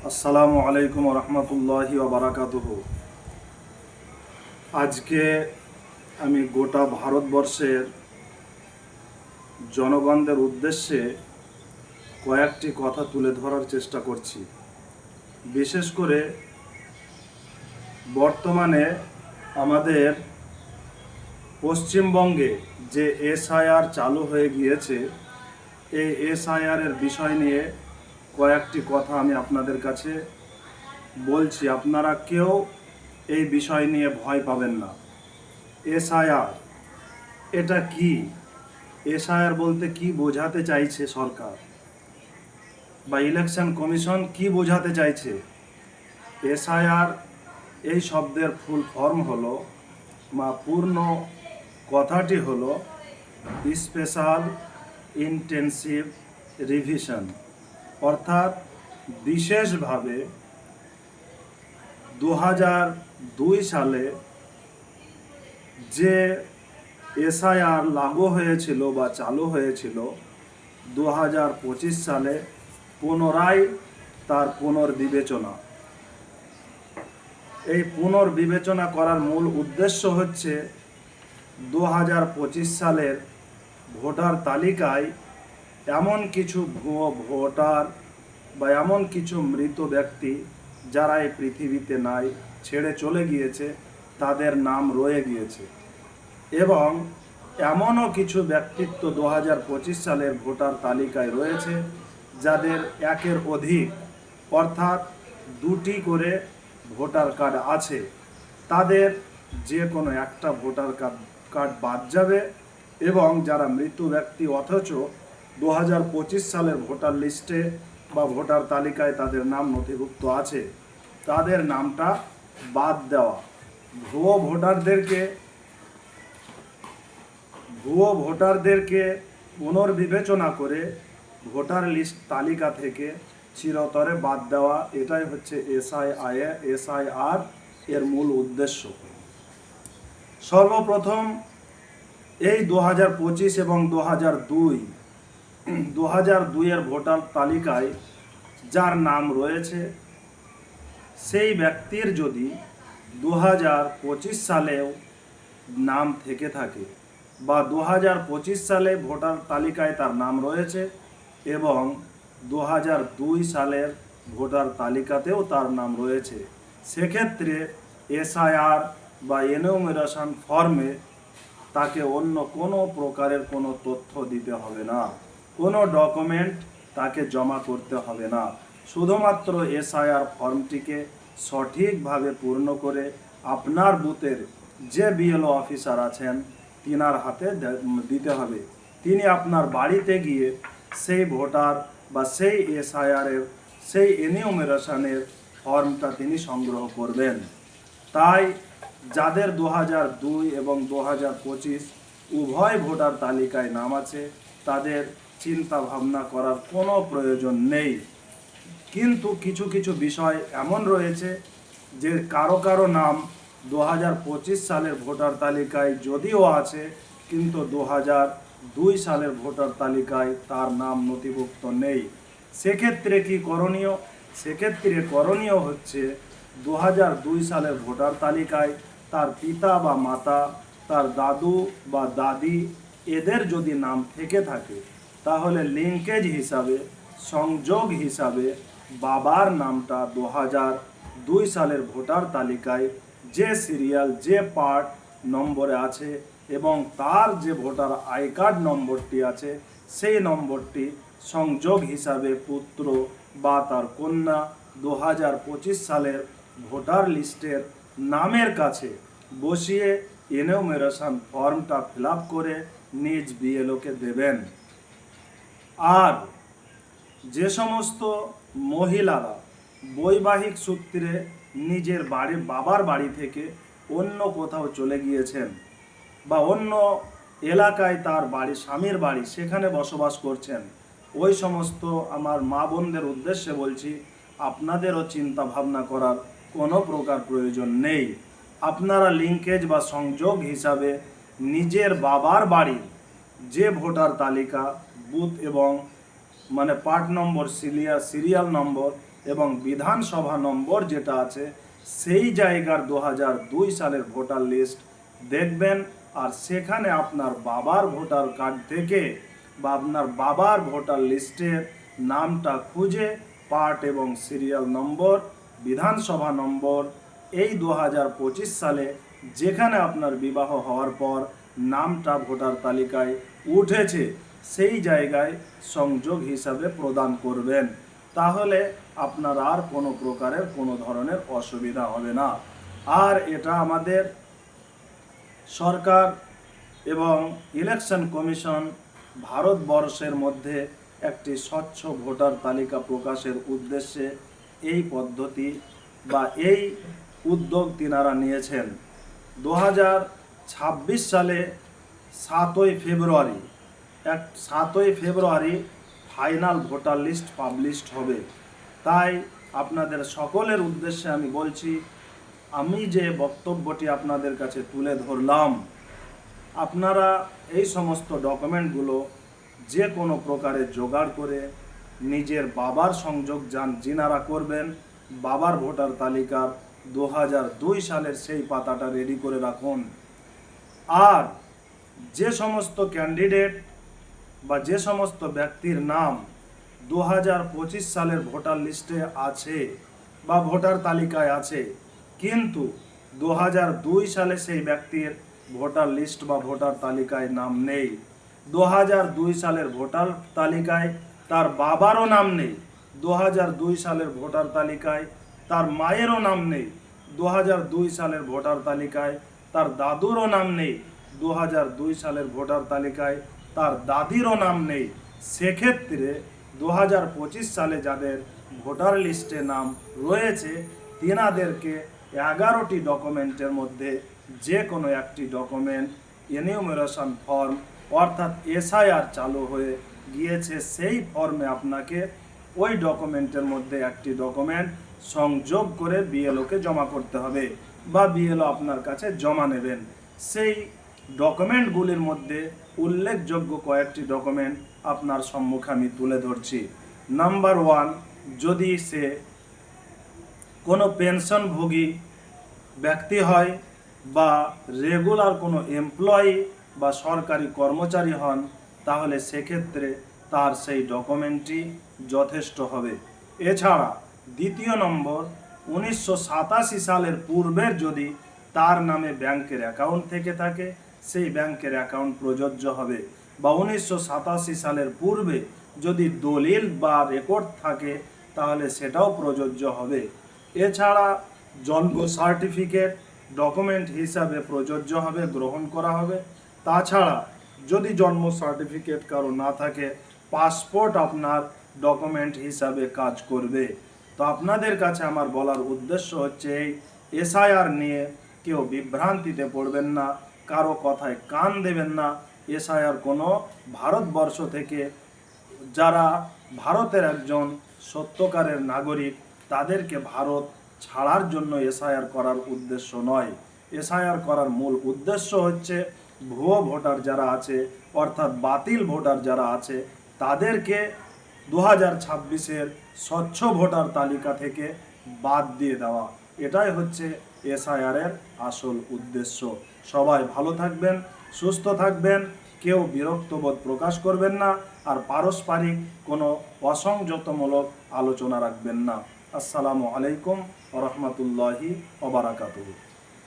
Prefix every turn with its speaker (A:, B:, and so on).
A: আসসালামু আলাইকুম রহমতুল্লাহি বারাকাতুহু। আজকে আমি গোটা ভারতবর্ষের জনগণদের উদ্দেশ্যে কয়েকটি কথা তুলে ধরার চেষ্টা করছি। বিশেষ করে বর্তমানে আমাদের পশ্চিমবঙ্গে যে এসআইআর চালু হয়ে গিয়েছে, এই এসআইআর এর বিষয় নিয়ে কয়েকটি কথা আমি আপনাদের কাছে বলছি। আপনারা কেউ এই বিষয় নিয়ে ভয় পাবেন না। এসআইআর এটা কি? এসআইআর বলতে কি বোঝাতে চাইছে সরকার বা ইলেকশন কমিশন কি বোঝাতে চাইছে? এসআইআর এই শব্দের ফুল ফর্ম হলো বা পূর্ণ কথাটি হলো স্পেশাল ইন্টেনসিভ রিভিশন, অর্থাৎ বিশেষভাবে 2002 সালে যে এসআইআর লাগু হয়েছিল বা চালু হয়েছিল, 2025 সালে পুনরায় তার পুনর্বিবেচনা। এই পুনর্বিবেচনা করার মূল উদ্দেশ্য হচ্ছে 2025 সালের ভোটার তালিকায় এমন কিছু ভুয়ো ভোটার বা এমন কিছু মৃত ব্যক্তি যারা এই পৃথিবীতে নাই, ছেড়ে চলে গিয়েছে, তাদের নাম রয়ে গিয়েছে। এবং এমনও কিছু ব্যক্তিত্ব 2025 সালের ভোটার তালিকায় রয়েছে যাদের একের অধিক অর্থাৎ দুটি করে ভোটার কার্ড আছে, তাদের যে কোনো একটা ভোটার কার্ড বাদ যাবে। এবং যারা মৃত ব্যক্তি অথচ 2025 সালের ভোটার লিস্টে বা ভোটার তালিকায় তাদের নাম নথিভুক্ত আছে, তাদের নামটা বাদ দেওয়া। ভুয়ো ভোটারদেরকে পুনর্বিবেচনা করে ভোটার লিস্ট তালিকা থেকে চিরতরে বাদ দেওয়া, এটাই হচ্ছে এসআইআর এর মূল উদ্দেশ্য। সর্বপ্রথম এই 2025 এবং 2002 এর ভোটার তালিকায় যার নাম রয়েছে, সেই ব্যক্তির যদি 2025 সালেও নাম থেকে থাকে বা 2025 সালে ভোটার তালিকায় তার নাম রয়েছে এবং 2002 সালের ভোটার তালিকাতেও তার নাম রয়েছে, সেক্ষেত্রে এসআইআর বা এনুমেরেশন ফর্মে তাকে অন্য কোনো প্রকারের কোনো তথ্য দিতে হবে না, কোনো ডকুমেন্ট তাকে জমা করতে হবে না। শুধুমাত্র এসআইআর ফর্মটিকে সঠিকভাবে পূর্ণ করে আপনার বুথের যে বিএলও অফিসার আছেন তিনার হাতে দিতে হবে। তিনি আপনার বাড়িতে গিয়ে সেই ভোটার বা সেই এসআইআরের সেই এনিউমেরেশনের ফর্মটা তিনি সংগ্রহ করবেন। তাই যাদের 2002 এবং 2025 উভয় ভোটার তালিকায় নাম আছে, তাদের চিন্তা ভাবনা করার কোনো প্রয়োজন নেই। কিন্তু কিছু কিছু বিষয় এমন রয়েছে যে কারো নাম 2025 সালের ভোটার তালিকায় যদিও আছে, কিন্তু 2002 সালের ভোটার তালিকায় তার নাম নথিভুক্ত নেই। সেক্ষেত্রে কি করণীয়? সেক্ষেত্রে করণীয় হচ্ছে 2002 সালের ভোটার তালিকায় তার পিতা বা মাতা, তার দাদু বা দাদি, এদের যদি নাম থেকে থাকে, তাহলে লিঙ্কেজ হিসাবে, সংযোগ হিসাবে বাবার নামটা 2002 সালের ভোটার তালিকায় যে সিরিয়াল যে পার্ট নম্বরে আছে এবং তার যে ভোটার আই কার্ড নম্বরটি আছে, সেই নম্বরটি সংযোগ হিসাবে পুত্র বা তার কন্যা 2025 সালের ভোটার লিস্টের নামের কাছে বসিয়ে এনুমেরেশন ফর্মটা ফিল আপ করে নিজ বিএলওকে দেবেন। আর যে সমস্ত মহিলারা বৈবাহিক সূত্রে নিজের বাবার বাড়ি থেকে অন্য কোথাও চলে গিয়েছেন বা অন্য এলাকায় তার বাড়ি, স্বামীর বাড়ি, সেখানে বসবাস করছেন, ওই সমস্ত আমার মা বোনদের উদ্দেশ্যে বলছি, আপনাদেরও চিন্তা ভাবনা করার কোনো প্রকার প্রয়োজন নেই। আপনারা লিঙ্কেজ বা সংযোগ হিসাবে নিজের বাবার বাড়ির যে ভোটার তালিকা, বুথ এবং পার্ট নম্বর, সিরিয়াল নম্বর, এবং বিধানসভা নম্বর যেটা আছে সেই জায়গার 2002 সালের ভোটার লিস্ট দেখবেন। আর সেখানে আপনার বাবার ভোটার কার্ড থেকে বা আপনার বাবার ভোটার লিস্টের নামটা খুঁজে পার্ট এবং সিরিয়াল নম্বর, বিধানসভা নম্বর, এই 2025 সালে যেখানে আপনার বিবাহ হওয়ার পর নামটা ভোটার তালিকায় উঠেছে সেই জায়গায় সংযোগ হিসাবে প্রদান করবেন। তাহলে আপনার আর কোনো প্রকারের কোনো ধরনের অসুবিধা হবে না। আর এটা আমাদের সরকার এবং ইলেকশন কমিশন ভারতবর্ষের মধ্যে একটি স্বচ্ছ ভোটার তালিকা প্রকাশের উদ্দেশ্যে এই পদ্ধতি বা এই উদ্যোগ তিনারা নিয়েছেন। 2026 সালে 7ই ফেব্রুয়ারি ফাইনাল ভোটার লিস্ট পাবলিশড হবে। তাই আপনাদের সকলের উদ্দেশ্যে আমি বলছি, আমি যে বক্তব্যটি আপনাদের কাছে তুলে ধরলাম, আপনারা এই সমস্ত ডকুমেন্টগুলো যে কোনো প্রকারে জোগাড় করে নিজের বাবার সংযোগ যিনারা করবেন, বাবার ভোটার তালিকার 2002 সালের সেই পাতাটা রেডি করে রাখুন। আর যে সমস্ত ক্যান্ডিডেট বা যে সমস্ত ব্যক্তির নাম 2025 সালের ভোটার লিস্টে আছে বা ভোটার তালিকায় আছে, কিন্তু 2002 সালে সেই ব্যক্তির ভোটার লিস্ট বা ভোটার তালিকায় নাম নেই, 2002 সালের ভোটার তালিকায় তার বাবারও নাম নেই, 2002 সালের ভোটার তালিকায় তার মায়েরও নাম নেই, 2002 সালের ভোটার তালিকায় তার দাদুরও নাম নেই, 2002 সালের ভোটার তালিকায় তার দাদিরও নাম নেই, সেক্ষেত্রে 2025 সালে যাদের ভোটার লিস্টে নাম রয়েছে তেনাদেরকে 11টি ডকুমেন্টের মধ্যে যে কোনো একটি ডকুমেন্ট, এনিউমারেশন ফর্ম অর্থাৎ এসআইআর চালু হয়ে গিয়েছে সেই ফর্মে আপনাকে ওই ডকুমেন্টের মধ্যে একটি ডকুমেন্ট সংযোগ করে বিএলওকে জমা করতে হবে বা বিএলও আপনার কাছে জমা নেবেন। সেই ডকুমেন্টগুলির মধ্যে উল্লেখযোগ্য কয়েকটি ডকুমেন্ট আপনার সম্মুখে আমি তুলে ধরছি। নাম্বার 1, যদি সে কোনো পেনশনভোগী ব্যক্তি হয় বা রেগুলার কোনো এমপ্লয়ি বা সরকারি কর্মচারী হন, তাহলে সেক্ষেত্রে তার সেই ডকুমেন্টটি যথেষ্ট হবে। এছাড়া দ্বিতীয় নম্বর, 1987 সালের পূর্বের যদি তার নামে ব্যাংকের অ্যাকাউন্ট থেকে থাকে সেই ব্যাংকের অ্যাকাউন্ট প্রযোজ্য হবে, বা 1987 সালের পূর্বে যদি দলিল বা রেকর্ড থাকে তাহলে সেটাও প্রযোজ্য হবে। এছাড়া জন্ম সার্টিফিকেট ডকুমেন্ট হিসাবে প্রযোজ্য হবে, গ্রহণ করা হবে। তাছাড়া যদি জন্ম সার্টিফিকেট কারো না থাকে, পাসপোর্ট আপনার ডকুমেন্ট হিসাবে কাজ করবে। তো আপনাদের কাছে আমার বলার উদ্দেশ্য হচ্ছে এই এসআইআর নিয়ে কেউ বিভ্রান্তিতে পড়বেন না, কারো কথায় কান দেবেন না। এসআইআর কোনো ভারতবর্ষ থেকে যারা ভারতের একজন সত্যকারের নাগরিক তাদেরকে ভারত ছাড়ার জন্য এসআইআর করার উদ্দেশ্য নয়। এসআইআর করার মূল উদ্দেশ্য হচ্ছে ভুয়ো ভোটার যারা আছে অর্থাৎ বাতিল ভোটার যারা আছে তাদেরকে 2026-এর স্বচ্ছ ভোটার তালিকা থেকে বাদ দিয়ে দেওয়া। এটাই হচ্ছে এসআইআরের আসল উদ্দেশ্য। সবাই ভালো থাকবেন, সুস্থ থাকবেন, কেউ বিরক্তবোধ প্রকাশ করবেন না, আর পারস্পরিক কোনো অসংযতমূলক আলোচনা রাখবেন না। আসসালামু আলাইকুম ওয়া রাহমাতুল্লাহি ওয়া বারাকাতুহু।